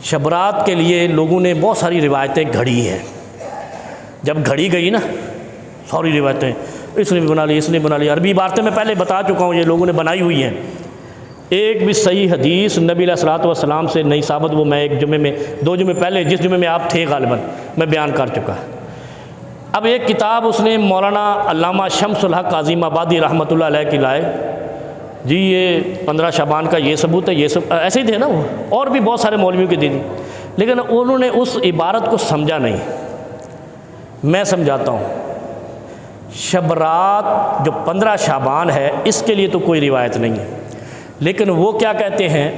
शब रात के लिए लोगों ने बहुत सारी रिवायतें घड़ी हैं। जब घड़ी गई ना सारी रिवायतें, इसने भी बना ली, इसने बना ली। अरबी इबारतें मैं पहले बता चुका हूँ, ये लोगों ने बनाई हुई हैं। एक भी सही हदीस नबी अलैहिस्सलातु वस्सलाम से नहीं साबित, वो मैं एक जुमे में, 2 जुमे पहले, जिस जुमे में आप थे गालिबन, मैं बयान कर चुका। अब एक किताब उसने मौलाना अल्लामा शम्सुल हक आज़िमाबादी रहमतुल्लाह अलैह की लाए जी, ये 15 शबान का ये सबूत है, ये सब ऐसे ही थे ना वो, और भी बहुत सारे मौलवियों की दी थी, लेकिन उन्होंने उस इबारत को समझा नहीं। मैं समझाता हूँ। शब रात जो 15 शाबान है, इसके लिए तो कोई रिवायत नहीं है, लेकिन वो क्या कहते हैं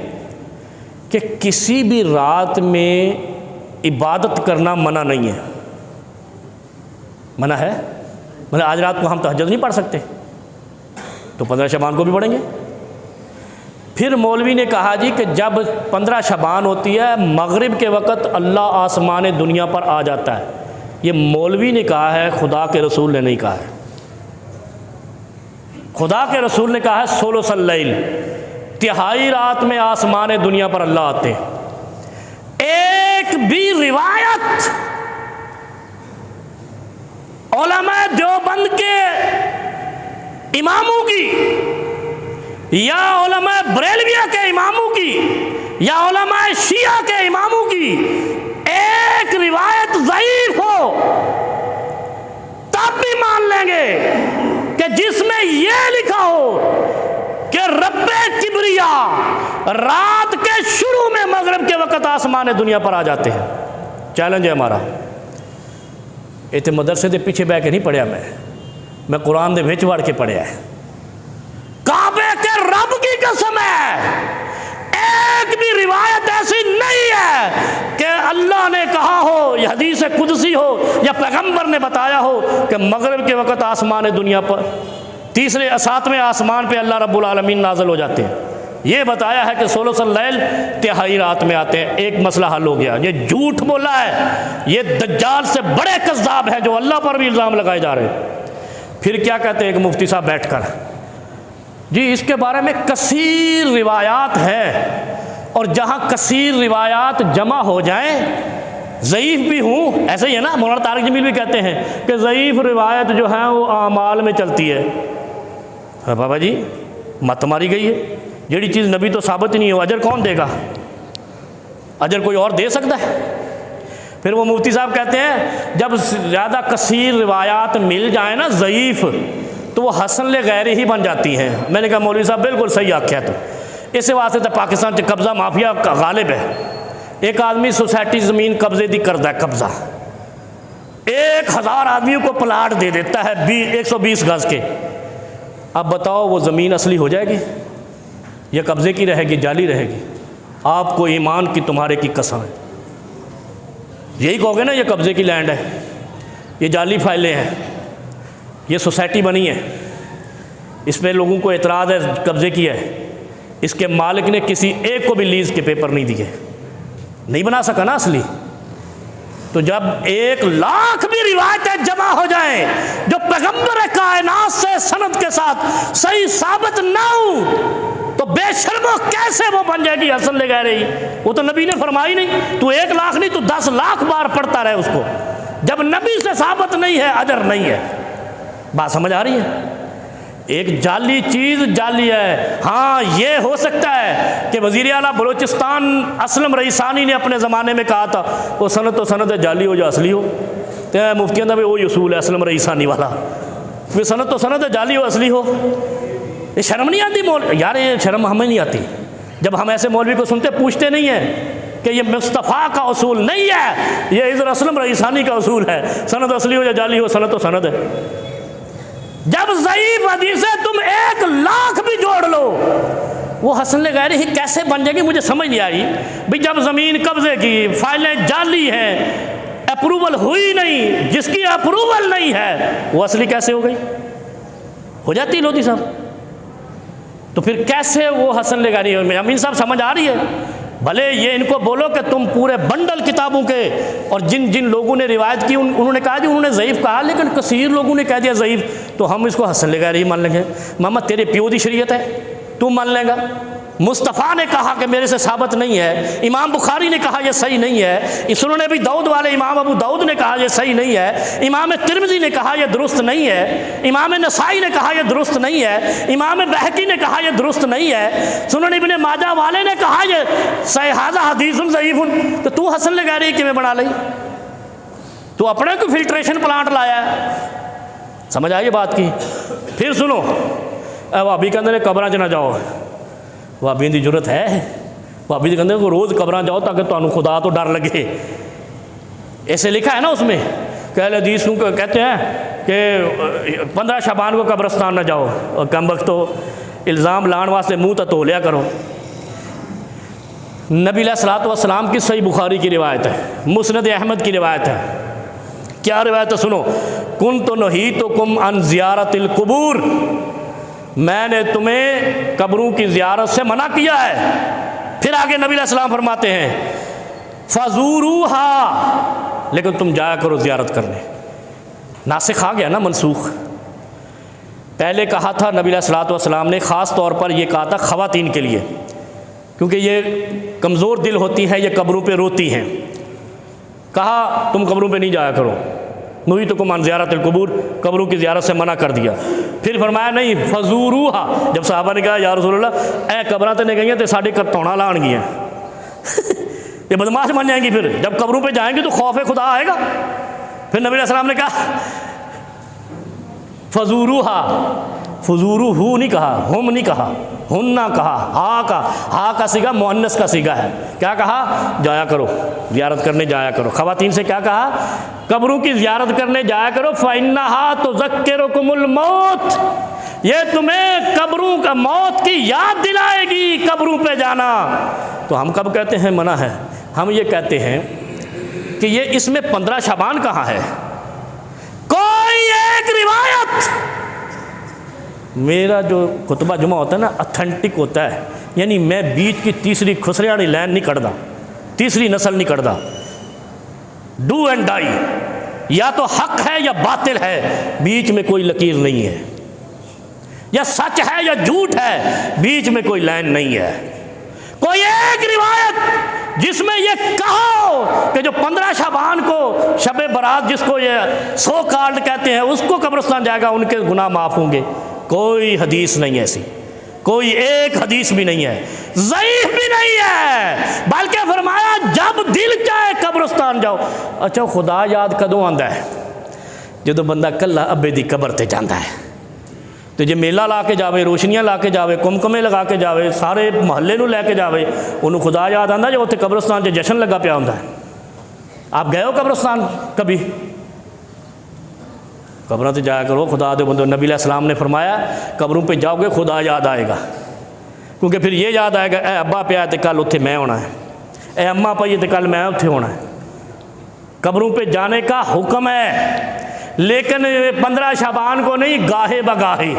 कि किसी भी रात में इबादत करना मना नहीं है। मना है, मतलब आज रात को हम तहज्जुद नहीं पढ़ सकते, तो 15 शबान को भी पढ़ेंगे। फिर मौलवी ने कहा जी कि जब 15 शबान होती है, मगरिब के वक़्त अल्लाह आसमान दुनिया पर आ जाता है। ये मौलवी ने कहा है, खुदा के रसूल ने नहीं कहा है। खुदा के रसूल ने कहा है सुलुसल लैल, तिहाई रात में आसमान दुनिया पर अल्लाह आते हैं। एक भी रिवायत उलमा देवबंद के इमामों की या उलमा बरेलविया के इमामों की या उलमा शिया के इमामों की एक रिवायत ज़ईफ हो तब भी मान लेंगे कि जिसमें यह लिखा हो कि रब्बे किबरिया रात के शुरू में मगरिब के वक़्त आसमान दुनिया पर आ जाते हैं। चैलेंज है हमारा। इतने मदरसे के पीछे बह के नहीं पढ़िया मैं कुरान दे विच वड़ के पढ़िया है। काबे के रब की कसम है, एक भी रिवायत ऐसी नहीं है कि अल्लाह ने कहा हो या हदीस कुदसी हो या पैगंबर ने बताया हो कि मगरिब के वक़्त आसमान दुनिया पर 7वें आसमान पे अल्लाह रब्बुल आलमीन नाज़िल हो जाते हैं। ये बताया है कि सुलुसल लैल तिहाई रात में आते हैं। एक मसला हल हो गया। ये झूठ बोला है, ये दज्जाल से बड़े कज़्ज़ाब हैं जो अल्लाह पर भी इल्ज़ाम लगाए जा रहे हैं। फिर क्या कहते हैं एक मुफ्ती साहब बैठकर जी, इसके बारे में कसीर रिवायात है, और जहाँ कसीर रिवायात जमा हो जाएं, ज़ईफ़ भी हूँ, ऐसे ही है ना। मौलाना तारिक जमील भी कहते हैं कि ज़ईफ़ रिवायत जो है वो आमाल में चलती है। हाँ बाबा जी, मत मारी गई है। जेड़ी चीज़ नबी तो साबित नहीं हो, अजर कौन देगा? अजर कोई और दे सकता है? फिर वो मुफ्ती साहब कहते हैं जब ज़्यादा कसीर रिवायात मिल जाए ना ज़ईफ़, तो वो हसन ले गैर ही बन जाती हैं। मैंने कहा मौलवी साहब बिल्कुल सही आख्या। तो इस वास्ते तो पाकिस्तान च कब्ज़ा माफिया गालिब है। एक आदमी सोसाइटी ज़मीन कब्जे दी करता है कब्ज़ा, 1000 आदमियों को प्लाट दे देता है 120 गज़ के। अब बताओ वो ज़मीन असली हो जाएगी या कब्ज़े की रहेगी, जाली रहेगी? आपको ईमान की तुम्हारे की कसम है, यही कहोगे ना ये कब्ज़े की लैंड है, ये जाली फाइलें हैं, ये सोसाइटी बनी है, इसमें लोगों को एतराज़ है कब्ज़े की है, इसके मालिक ने किसी एक को भी लीज़ के पेपर नहीं दिए, नहीं बना सका ना असली। तो जब 1,00,000 भी रिवायतें जमा हो जाएं जो पैगंबर कायनात से सनद के साथ सही साबित ना हो, तो बेशर्मो कैसे वो बन जाएगी हसन ले गए रही? वो तो नबी ने फरमाई नहीं। तू 1,00,000 नहीं, तू 10,00,000 बार पढ़ता रहे उसको, जब नबी से साबित नहीं है, अजर नहीं है। बात समझ आ रही है? एक जाली चीज़ जाली है। हाँ, ये हो सकता है कि वज़ीर आला बलूचिस्तान असलम रईसानी ने अपने ज़माने में कहा था वो सनद तो सनद है, जाली हो या असली हो। तो मुफ्तियों का भी वही उसूल है असलम रईसानी वाला, वे सनद तो सनद है, जाली हो असली हो। ये शर्म नहीं आती मौलवी? यार ये शर्म हमें नहीं आती जब हम ऐसे मौलवी को सुनते, पूछते नहीं हैं कि ये मुस्तफ़ा का उसूल नहीं है, ये इधर असलम रईसानी का उसूल है। सनद असली हो या जाली हो, सनद तो सनद है। जब ज़ईफ़ हदीसें तुम 1,00,000 भी जोड़ लो, वो हसन ले गैर ही कैसे बन जाएगी? मुझे समझ नहीं आई भाई। जब ज़मीन कब्ज़े की, फाइलें जाली हैं, अप्रूवल हुई नहीं, जिसकी अप्रूवल नहीं है वो असली कैसे हो गई? हो जाती लोधी साहब। तो फिर कैसे वो हसन ले गैर? अमीन साहब समझ आ रही है? भले ये इनको बोलो कि तुम पूरे बंडल किताबों के, और जिन जिन लोगों ने रिवायत की उन्होंने कहा जी उन्होंने ज़ईफ़ कहा, लेकिन कसीर लोगों ने कह दिया ज़ईफ़, तो हम इसको हसन ले गए ही मान लेंगे। मामा तेरे प्यो की शरीयत है, तू मान लेगा? मुस्तफ़ा ने कहा कि मेरे से साबित नहीं है, इमाम बुखारी ने कहा यह सही नहीं है, सुनन अबी दाऊद वाले इमाम अबू दाऊद ने कहा यह सही नहीं है, इमाम तिरमिज़ी ने कहा यह दुरुस्त नहीं है, इमाम नसाई ने कहा यह दुरुस्त नहीं है, इमाम बहकी ने कहा यह दुरुस्त नहीं है, सुनन इब्ने माजा वाले ने कहा यह सहीह हदीसुन ज़ईफ़ुन। तो तू हसन लगारी किमें बना ली? तू अपने को फिल्ट्रेशन प्लांट लाया है। समझ आई बात की? फिर सुनो, भाभी कहते कब्रां च ना जाओ, भाभी की जरूरत है? भाभी जी कहते रोज़ कब्रां जाओ ताकि तुहानू खुदा तो डर लगे। ऐसे लिखा है ना उसमें, कहले हदीस को कहते हैं कि 15 शबान को कब्रस्तान ना जाओ, और कम वक्त तो इल्ज़ाम लाने वास्ते मुँह तो धो लिया करो। नबी अलैहिस्सलातु वस्सलाम की सही बुखारी की रिवायत है, मुस्नद अहमद की रिवायत है। क्या रिवायत है? सुनो, कुन्तु नहीतुकुम अन ज़ियारतिल कुबूर, मैंने तुम्हें कब्रों की ज़ियारत से मना किया है। फिर आगे नबी अलैहिस्सलाम फरमाते हैं फ़ज़ूरूहा, लेकिन तुम जाया करो ज़ियारत करने। नासिख आ गया ना, मनसूख। पहले कहा था नबी अलैहिस्सलातु वस्सलाम ने, ख़ास तौर पर यह कहा था ख़वातीन के लिए, क्योंकि ये कमज़ोर दिल होती हैं, ये कब्रों पे रोती हैं। कहा तुम कब्रों पे नहीं जाया करो, नही तो कुमान ज़ियारतिल कुबूर, कब्रों की ज़ियारत से मना कर दिया। फिर फरमाया नहीं फ़ज़ूरूहा, जब सहाबा ने कहा या रसूलल्लाह ए कब्रां तो नहीं गई तो साढ़े धौना लान गई ये बदमाश बन जाएंगी, फिर जब कब्रों पे जाएंगे तो खौफ खुदा आएगा। फिर नबी अलैहि सलाम ने कहा फ़ज़ूरूहा, फ़ज़ूरूहु नहीं कहा, हुम नहीं कहा, हुन्ना कहा, हा का सीगा मुअन्नस का सीगा है। क्या कहा? जाया करो, ज़ियारत करने जाया करो। ख़वातीन से क्या कहा? कब्रों की ज़ियारत करने जाया करो। फ़इन्नहा तुज़क्किरुकुमुल मौत, ये तुम्हें कब्रों का मौत की याद दिलाएगी, कब्रों पे जाना। तो हम कब कहते हैं मना है? हम ये कहते हैं कि ये इसमें 15 शबान कहाँ है? कोई एक रिवायत, मेरा जो खुतबा जुमा होता है ना अथेंटिक होता है, यानी मैं बीच की तीसरी खुसरे वाली लाइन नहीं कटदा, तीसरी नस्ल नहीं कटदा। डू एंड डाई, या तो हक है या बातिल है, बीच में कोई लकीर नहीं है, या सच है या झूठ है, बीच में कोई लाइन नहीं है। कोई एक रिवायत जिसमें यह कहो कि जो 15 शबान को शब बरात, जिसको ये सो कार्ड कहते हैं, उसको कब्रिस्तान जाएगा उनके गुनाह माफ़ होंगे, कोई हदीस नहीं है ऐसी, कोई एक हदीस भी नहीं है, ज़ईफ़ भी नहीं है। बल्कि फरमाया जब दिल चाहे कब्रिस्तान जाओ। अच्छा, खुदा याद कदों आंदा है? जो बंदा कल्ला अब्बे दी कबर ते जाता है, तो जे मेला ला के जावे, रोशनियां ला के जावे, कुमकुमे लगा के जावे, सारे महल्ले नूं लैके जावे, उन्होंने खुदा याद आंदा जो उत्थे कब्रिस्तान च जश्न लगा पिया हुंदा है। आप गए हो कब्रिस्तान कभी? कब्रों से जाया करो, खुदा दे बंदो। नबी अलैहिस्सलाम ने फरमाया कब्रों पे जाओगे खुदा याद आएगा, क्योंकि फिर ये याद आएगा ए अब्बा पिया तो कल उत्थे मैं होना है, ए अम्मा पई तो कल मैं उत्थे होना है। कब्रों पे जाने का हुक्म है, लेकिन 15 शबान को नहीं, गाहे बगाहे।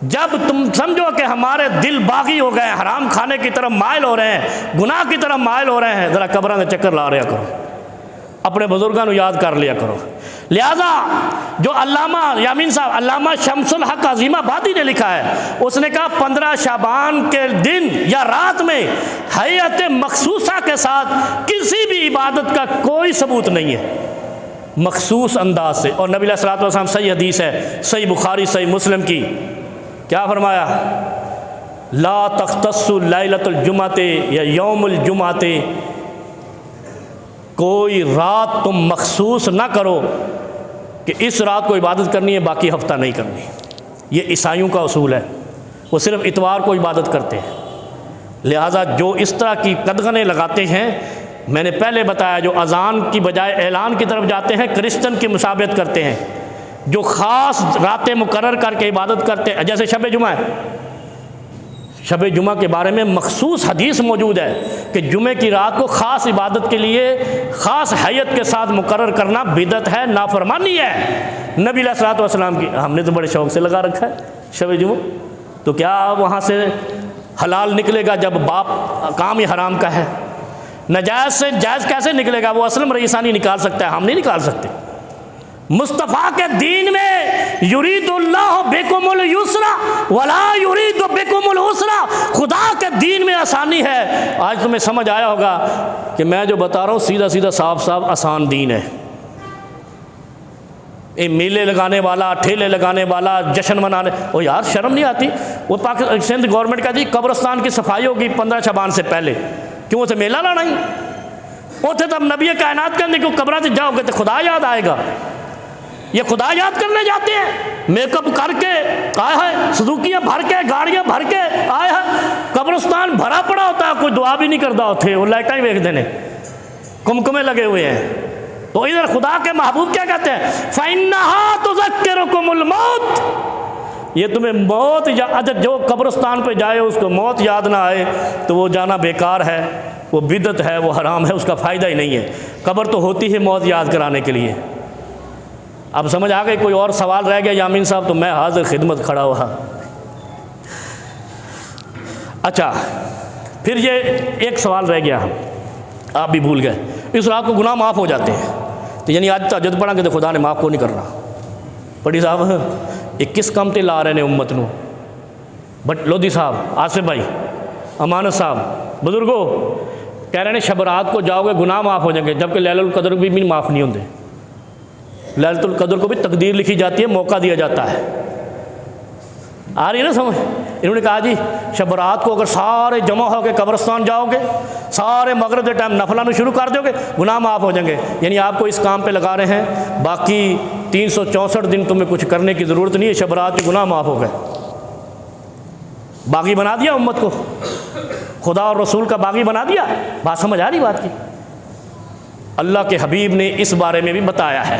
जब तुम समझो कि हमारे दिल बागी हो गए, हराम खाने की तरफ माइल हो रहे हैं, गुनाह की तरफ माइल हो रहे हैं, ज़रा कब्रों के चक्कर ला रहा करो, अपने बुजुर्गों को याद कर लिया करो। लिहाजा जो अल्लामा यामीन साहब, अल्लामा शमसुल हक अज़ीमाबादी ने लिखा है, उसने कहा 15 शाबान के दिन या रात में हैयत मखसूसा के साथ किसी भी इबादत का कोई सबूत नहीं है, मखसूस अंदाज से। और नबी अलैहिस्सलातु वस्सलाम, सही हदीस है, सही बुखारी सही मुस्लिम की, क्या फरमाया? ला तख्तस्सु लैलतुल जुमाते या यौमुल जुमाते, कोई रात तुम मखसूस ना करो कि इस रात को इबादत करनी है, बाकी हफ्ता नहीं करनी। ये ईसाइयों का उसूल है, वो सिर्फ इतवार को इबादत करते हैं। लिहाजा जो इस तरह की कदगने लगाते हैं, मैंने पहले बताया, जो अज़ान की बजाय ऐलान की तरफ जाते हैं, क्रिश्चन की मुशाबहत करते हैं, जो ख़ास रातें मुकर्रर करके इबादत करते हैं, जैसे शब जुमा है। शब जुमा के बारे में मखसूस हदीस मौजूद है कि जुमे की रात को ख़ास इबादत के लिए ख़ास हैयत के साथ मुकर्रर करना बिदअत है, नाफरमानी है नबी अलैहिस्सलातु वस्सलाम की। हमने तो बड़े शौक़ से लगा रखा है शब जुमा, तो क्या वहाँ से हलाल निकलेगा जब बाप काम ही हराम का है? नजायज़ से जायज़ कैसे निकलेगा? वो असलम रईसानी निकाल सकता है, हम नहीं निकाल सकते। मुस्तफ़ा के दीन में युरीदुल्लाह बिकुमुल युस्रा वला युरीदु बिकुमुल उसरा, खुदा के दीन में आसानी है। आज तुम्हें समझ आया होगा कि मैं जो बता रहा हूँ सीधा सीधा साफ साफ आसान दीन है। ये मेले लगाने वाला, ठेले लगाने वाला, जश्न मनाने, ओ यार शर्म नहीं आती? वो पाकिस्तान सिंध गवर्नमेंट का जी कब्रस्तान की सफाई होगी 15 शबान से पहले, क्यों उसे मेला लाना ही? उसे तब नबी कायनात करने को कब्र से जाओगे तो खुदा याद आएगा। ये खुदा याद करने जाते हैं मेकअप करके, आए हैं सुजुकियाँ भर के, गाड़ियाँ भर के आए हैं, कब्रस्तान भरा पड़ा होता है, कोई दुआ भी नहीं करता होते, वो लाइटा ही वेख देने, कुमकुमे लगे हुए हैं। तो इधर खुदा के महबूब क्या कहते हैं, फ़इन्नहा तुज़क्किरुकुमुल मौत, ये तुम्हें मौत जो कब्रस्तान पे जाए उसको मौत याद ना आए तो वो जाना बेकार है, वो बिदत है, वो हराम है, उसका फ़ायदा ही नहीं है। कब्र तो होती है मौत याद कराने के लिए। अब समझ आ गई? कोई और सवाल रह गया यामीन साहब तो मैं हाजिर खिदमत खड़ा हुआ। अच्छा, फिर ये एक सवाल रह गया, आप भी भूल गए, इस रात को गुनाह माफ़ हो जाते हैं, तो यानी आज तहज्जुद पढ़ांगे तो खुदा ने माफ़ को नहीं करना। पढ़ी साहब ये किस काम ते ला रहे ने उम्मत नूं? बट लोधी साहब, आसिफ भाई, अमानत साहब, बुजुर्गो कह रहे हैं शब रात को जाओगे गुनाह माफ़ हो जाएंगे, जबकि लैलतुल कद्र भी माफ़ नहीं होंगे। लैलतुल कद्र को भी तकदीर लिखी जाती है, मौका दिया जाता है। आ रही है ना समझ? इन्होंने कहा जी शब रात को अगर सारे जमा होकर कब्रस्तान जाओगे, सारे मगरिब के टाइम नफला में शुरू कर दोगे, गुनाह माफ़ हो जाएंगे। यानी आपको इस काम पे लगा रहे हैं, बाकी 364 दिन तुम्हें कुछ करने की ज़रूरत नहीं है, शब रात के गुनाह माफ़ हो गए। बागी बना दिया उम्मत को, खुदा और रसूल का बागी बना दिया। बात समझ आ रही बात की? अल्लाह के हबीब ने इस बारे में भी बताया है,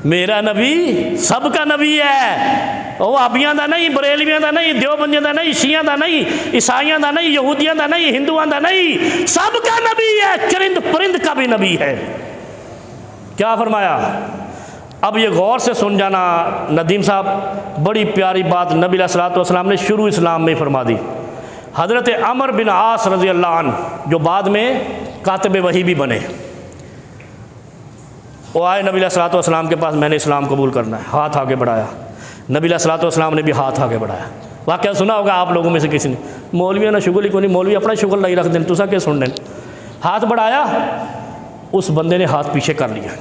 मेरा नबी सबका नबी है, वो अबियां दा नहीं, बरेलवियां दा नहीं, देवबंदियां दा नहीं, शियां दा नहीं, ईसाइयां दा नहीं, यहूदियां दा नहीं, हिंदुआं दा नहीं, सबका नबी है, चरिंद परिंद का भी नबी है। क्या फरमाया? अब ये गौर से सुन जाना नदीम साहब, बड़ी प्यारी बात नबी अलैहिस्सलातु वस्सलाम ने शुरू इस्लाम में फरमा दी। हज़रत अमर बिन आस रज़ी अल्लाह अन्हु जो बाद में कातिब वही भी बने, वो आए नबी अलैहिस्सलातु वस्सलाम के पास, मैंने इस्लाम कबूल करना है, हाथ आगे बढ़ाया। नबी अलैहिस्सलातु वस्सलाम ने भी हाथ आगे बढ़ाया। वाक़या सुना होगा आप लोगों में से किसी ने, मौलवियों ने शुगल ही को नहीं, मौलवी अपना शुगल नहीं रख दें, तुसा क्या सुन दें। हाथ बढ़ाया, उस बंदे ने हाथ पीछे कर लिया,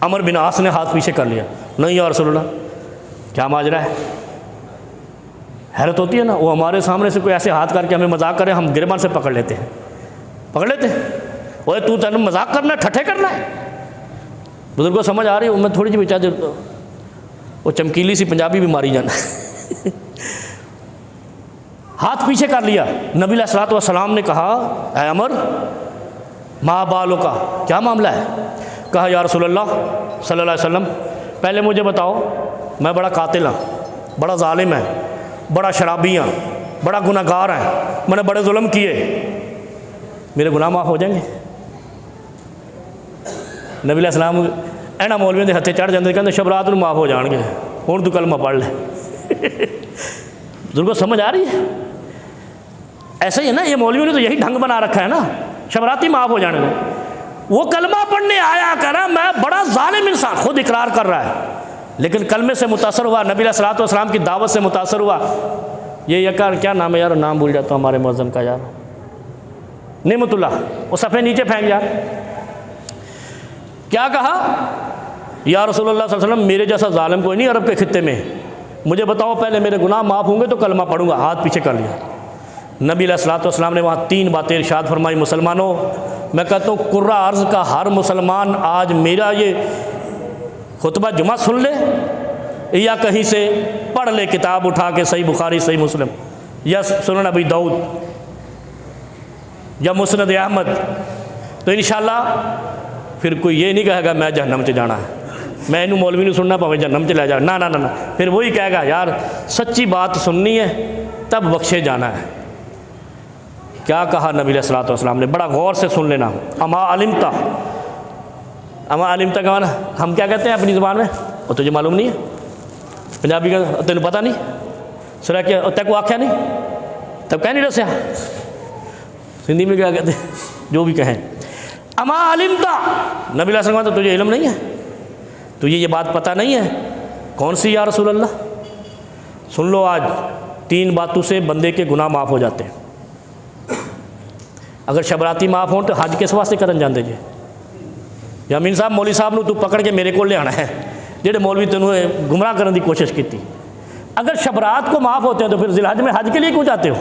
अमर बिन आस ने हाथ पीछे कर लिया। नहीं या रसूलल्लाह, क्या माजरा है? हैरत होती है ना, वो हमारे सामने से कोई ऐसे हाथ करके हमें मजाक करे, हम गिरबान से पकड़ लेते हैं, पकड़ लेते हैं। ओए तू तेन मजाक करना है, ठट्ठे करना है? बुजुर्ग को समझ आ रही है? मैं थोड़ी जी बेचा वो चमकीली सी पंजाबी भी मारी जाना हाथ पीछे कर लिया। नबी अलैहिस्सलातु वस्सलाम ने कहा, ऐ अमर माँ बालों का क्या मामला है? कहा या रसूलल्लाह सल्लल्लाहु अलैहि वसल्लम, पहले मुझे बताओ, मैं बड़ा कातिल हाँ, बड़ा जालिम है, बड़ा शराबी हाँ, बड़ा गुनाहगार है, मैंने बड़े जुल्म किए, मेरे गुनाह माफ़ हो जाएंगे? नबी अलैहिस्सलाम इन्हां मौलवियों के हत्थे चढ़ जाते, कहते शब रात को माफ़ हो जाएंगे, हुण तू कलमा पढ़ ले बुजुर्गों समझ आ रही है? ऐसा ही है ना, ये मौलवियों ने तो यही ढंग बना रखा है ना, शब रात ही माफ़ हो जाने में। वो कलमा पढ़ने आया, कह रहा मैं बड़ा जालिम इंसान, खुद इकरार कर रहा है, लेकिन कलमे से मुतासर हुआ, नबी अलैहिस्सलातु वस्सलाम की दावत से मुतासर हुआ। ये यकार क्या नाम है यार, नाम भूल जाता हूँ हमारे मौज़म का यार, नेमतुल्लाह, वो सफ़े नीचे फेंक यार। क्या कहा? या रसूलुल्लाह सल्लल्लाहु अलैहि वसल्लम, मेरे जैसा जालिम कोई नहीं अरब के खित्ते में, मुझे बताओ पहले मेरे गुनाह माफ़ होंगे तो कलमा पढ़ूंगा। हाथ पीछे कर लिया। नबी अलैहिस्सलातु वस्सलाम ने वहाँ 3 बातें इरशाद फरमाई। मुसलमानों, मैं कहता हूँ कुर्रा अर्ज़ का हर मुसलमान आज मेरा ये खुतबा जुमा सुन ले या कहीं से पढ़ ले, किताब उठा के, सही बुखारी, सही मुस्लिम या सुनन अबी दाऊद या मुस्नद अहमद, तो इंशाअल्लाह फिर कोई ये नहीं कहेगा मैं जहन्नम च जाना है, मैं इनू मौलवी नहीं सुनना भावें जहन्नम च ले जा, ना ना ना ना, फिर वही कहेगा यार सच्ची बात सुननी है तब बख्शे जाना है। क्या कहा नबी अलैहिस्सलातु वस्सलाम ने, बड़ा गौर से सुन लेना। अमा अलिमता, अमा अलिमता का माना हम क्या कहते हैं अपनी ज़ुबान में, और तुझे मालूम नहीं है, पंजाबी का तेन पता नहीं, सुना क्या तक को आख्या नहीं, तब कह नहीं रहा, सिंधी में क्या कहते हैं, जो भी कहें। अमा अलिमता, नबी अलैहिस्सलाम तो तुझे इल्म नहीं है, तो ये बात पता नहीं है? कौन सी या रसूल अल्लाह? सुन लो, आज 3 बातों से बंदे के गुनाह माफ़ हो जाते हैं। अगर शबराती माफ़ हों तो हज किस वास्ते करन जाते जे? या अमीन साहब मौलवी साहब नूं तू पकड़ के मेरे को ले आना है, जेडे मौलवी तेनों गुमराह करने की कोशिश की थी। अगर शबरात को माफ़ होते हैं तो फिर जिलहज में हज के लिए क्यों जाते हो?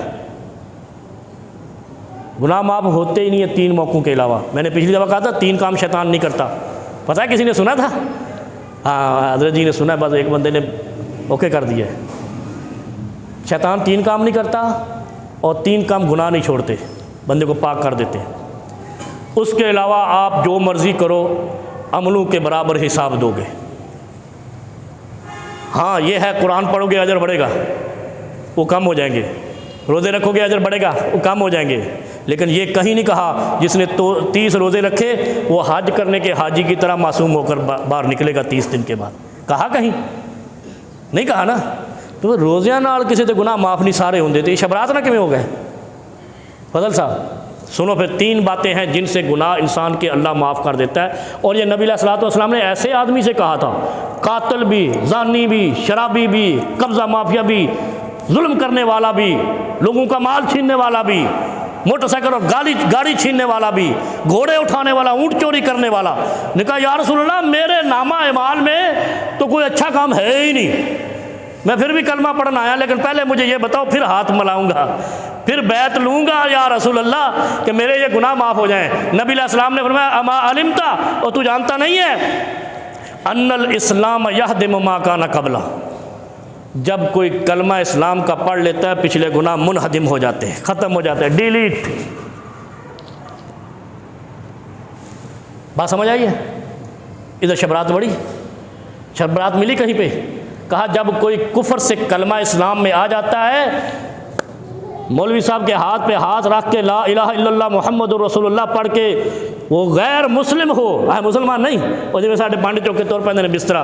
गुनाह माफ़ होते ही नहीं है 3 मौक़ों के अलावा। मैंने पिछली दफ़ा कहा था 3 काम शैतान नहीं करता। पता है किसी ने सुना था? हाँ, हज़रत जी ने सुना है, बस एक बंदे ने ओके कर दिया है। शैतान 3 काम नहीं करता और 3 काम गुनाह नहीं छोड़ते, बंदे को पाक कर देते। उसके अलावा आप जो मर्ज़ी करो, अमलों के बराबर हिसाब दोगे। हाँ, ये है, कुरान पढ़ोगे अजर बढ़ेगा, वो कम हो जाएंगे। रोज़े रखोगे अजर बढ़ेगा, वो कम हो जाएंगे। लेकिन ये कहीं नहीं कहा जिसने तो 30 रोज़े रखे वो हज करने के हाजी की तरह मासूम होकर बाहर निकलेगा 30 दिन के बाद। कहा कहीं? नहीं कहा ना। तो रोज़ियां नाल किसी से गुनाह माफ़ नहीं सारे होंगे, तो ये शबरात ना किमें हो गए? फजल साहब सुनो, फिर 3 बातें हैं जिनसे गुनाह इंसान के अल्लाह माफ़ कर देता है। और ये नबी अलैहिस्सलातु वस्सलाम ने ऐसे आदमी से कहा था, कातिल भी, जानी भी, शराबी भी, कब्ज़ा माफिया भी, जुल्म करने वाला भी, लोगों का माल छीनने वाला भी, मोटरसाइकिल और गाड़ी छीनने वाला भी, घोड़े उठाने वाला, ऊँट चोरी करने वाला। ने कहा या रसूलल्लाह, मेरे नामा इमाल में तो कोई अच्छा काम है ही नहीं। मैं फिर भी कलमा पढ़ने आया, लेकिन पहले मुझे ये बताओ, फिर हाथ मिलाऊंगा, फिर बैत लूँगा या रसूल अल्लाह कि मेरे ये गुनाह माफ़ हो जाएं। नबी अलैहिस्सलाम ने फरमाया अमा अलिमता, और तू जानता नहीं है, अन्नल इस्लाम यहदिम मा काना क़ब्ला, जब कोई कलमा इस्लाम का पढ़ लेता है पिछले गुनाह मुनहदिम हो जाते हैं, ख़त्म हो जाते हैं, डिलीट। बात समझ आई है? इधर शबरात बड़ी, शबरात मिली कहीं पे? कहा जब कोई कुफर से कलमा इस्लाम में आ जाता है, मौलवी साहब के हाथ पे हाथ रख के ला इलाहा इल्लल्लाह मुहम्मदुर रसूलुल्लाह पढ़ के वो गैर मुस्लिम हो, मुसलमान नहीं, और जिवें साडे पंड चौके तौर पर बिस्तरा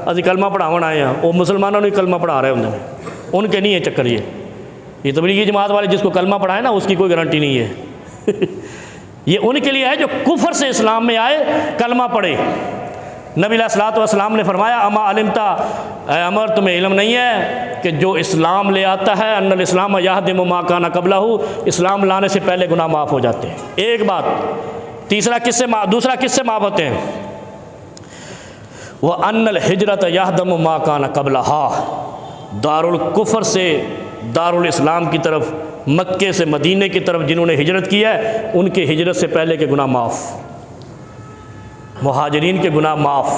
अभी कलमा पढ़ावन आए हैं, वो मुसलमानों ने कलमा पढ़ा रहे होंगे, उनके नहीं है चक्कर। ये तबलीगी जमात वाले जिसको कलमा पढ़ाए ना, उसकी कोई गारंटी नहीं है। ये उनके लिए है जो कुफर से इस्लाम में आए, कलमा पढ़े। नबी अलैहिस्सलातु वस्सलाम ने फरमाया अमा अलिमता, अमर तुम्हें इल्म नहीं है कि जो इस्लाम ले आता है, अन्नल इस्लाम यहदिमु मा काना क़ब्लहु, इस्लाम लाने से पहले गुनाह माफ़ हो जाते हैं। एक बात। दूसरा किससे माफ़ होते हैं? वह अन्नल हिजरत यहदिमु मा काना क़ब्लहा, दारुल कुफर से दारुल इस्लाम की तरफ, मक्के से मदीने की तरफ जिन्होंने हिजरत की है, उनके हिजरत से पहले के गुनाह माफ़, मुहाजिरीन के गुनाह माफ़।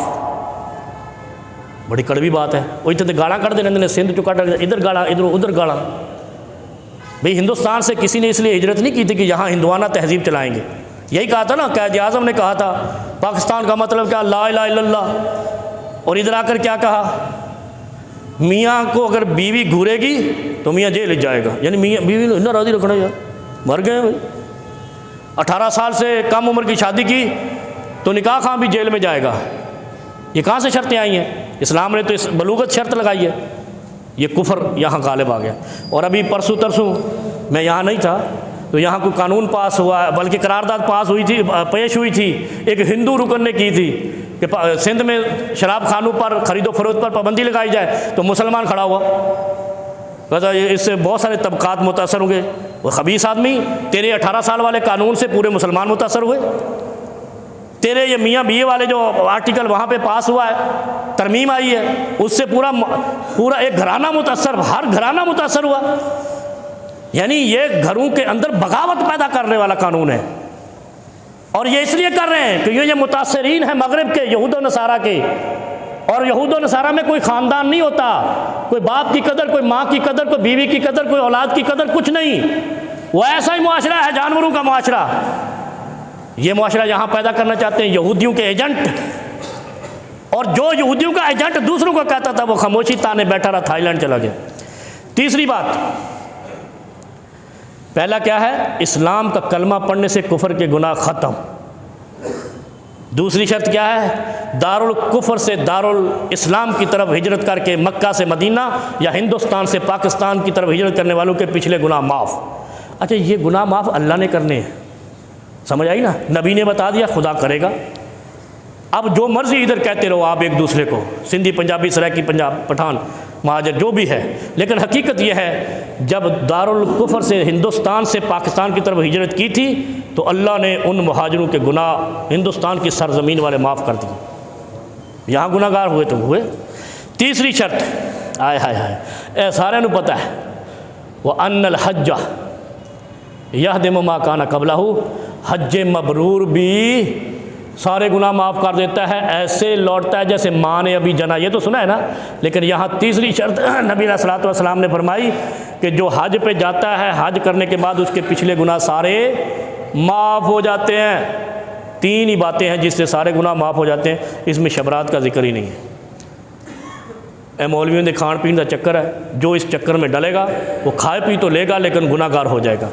बड़ी कड़वी बात है। वो इतने गाला कढ़ते रहते हैं, सिंध चो कट, इधर गाला, इधर उधर गाला। भाई हिंदुस्तान से किसी ने इसलिए हिजरत नहीं की थी कि यहाँ हिंदुआना तहजीब चलाएंगे। यही कहा था ना, क़ायद आज़म ने कहा था पाकिस्तान का मतलब क्या, ला इलाहा इल्लल्लाह। और इधर आकर क्या कहा, मियाँ को अगर बीवी घूरेगी तो मियाँ जेल जाएगा, यानी मियाँ बीवी को इतना राज़ी रखना यार, मर गए भाई। 18 साल से कम उम्र की शादी की तो निकाह खां भी जेल में जाएगा। ये कहाँ से शर्तें आई हैं? इस्लाम ने तो इस बलूगत शर्त लगाई है। ये कुफर यहाँ गालिब आ गया। और अभी परसों तरसों मैं यहाँ नहीं था, तो यहाँ कोई कानून पास हुआ, बल्कि करारदाद पास हुई थी, पेश हुई थी, एक हिंदू रुकन ने की थी कि सिंध में शराब खानों पर खरीदो फरोख्त पर पाबंदी लगाई जाए, तो मुसलमान खड़ा हुआ, कहता इससे बहुत सारे तबकात मुतासर होंगे। वो खबीस आदमी, तेरे 18 साल वाले कानून से पूरे मुसलमान मुतासर हुए। तेरे ये मियाँ बीए वाले जो आर्टिकल वहाँ पे पास हुआ है, तरमीम आई है, उससे पूरा एक घराना मुतासर, हर घराना मुतासर हुआ। यानी ये घरों के अंदर बगावत पैदा करने वाला कानून है। और ये इसलिए कर रहे हैं कि ये मुतासरीन है मगरिब के, यहूद व नसारा के। और यहूद व नसारा में कोई ख़ानदान नहीं होता, कोई बाप की कदर, कोई माँ की कदर, कोई बीवी की कदर, कोई औलाद की कदर, कुछ नहीं। वो ऐसा ही मुआशरा है, जानवरों का मुआशरा। ये मुआशरा यहाँ पैदा करना चाहते हैं यहूदियों के एजेंट। और जो यहूदियों का एजेंट दूसरों को कहता था, वो खामोशी ताने बैठा रहा, थाईलैंड चला गया। तीसरी बात, पहला क्या है, इस्लाम का कलमा पढ़ने से कुफर के गुनाह ख़त्म। दूसरी शर्त क्या है, दारुल कुफर से दारुल इस्लाम की तरफ हिजरत करके मक्का से मदीना या हिंदुस्तान से पाकिस्तान की तरफ हिजरत करने वालों के पिछले गुनाह माफ़। अच्छा, ये गुनाह माफ़ अल्लाह ने करने हैं, समझ आई ना? नबी ने बता दिया, खुदा करेगा। अब जो मर्ज़ी इधर कहते रहो आप एक दूसरे को, सिंधी, पंजाबी, सराइकी, पंजाब, पठान, महाजर, जो भी है, लेकिन हकीकत यह है जब दारुल कुफर से हिंदुस्तान से पाकिस्तान की तरफ हिजरत की थी तो अल्लाह ने उन महाजरों के गुनाह हिंदुस्तान की सरज़मीन वाले माफ़ कर दिए। यहाँ गुनाहगार हुए तो हुए। तीसरी शर्त, आय हाय हाय, ए सारे नूं पता है, वह अन्नल हज्जा यहदिमु मा काना कबलहू, हज मबरूर भी सारे गुनाह माफ़ कर देता है, ऐसे लौटता है जैसे माँ ने अभी जना। ये तो सुना है ना। लेकिन यहाँ तीसरी शर्त नबी अलैहिस्सलातु वस्सलाम ने फरमाई कि जो हज पे जाता है, हज करने के बाद उसके पिछले गुनाह सारे माफ़ हो जाते हैं। 3 ही बातें हैं जिससे सारे गुनाह माफ़ हो जाते हैं, इसमें शबरात का जिक्र ही नहीं है। ए मौलवियों ने खान पीन का चक्कर है, जो इस चक्कर में डलेगा वो खाए पी तो लेगा लेकिन गुनाहगार हो जाएगा।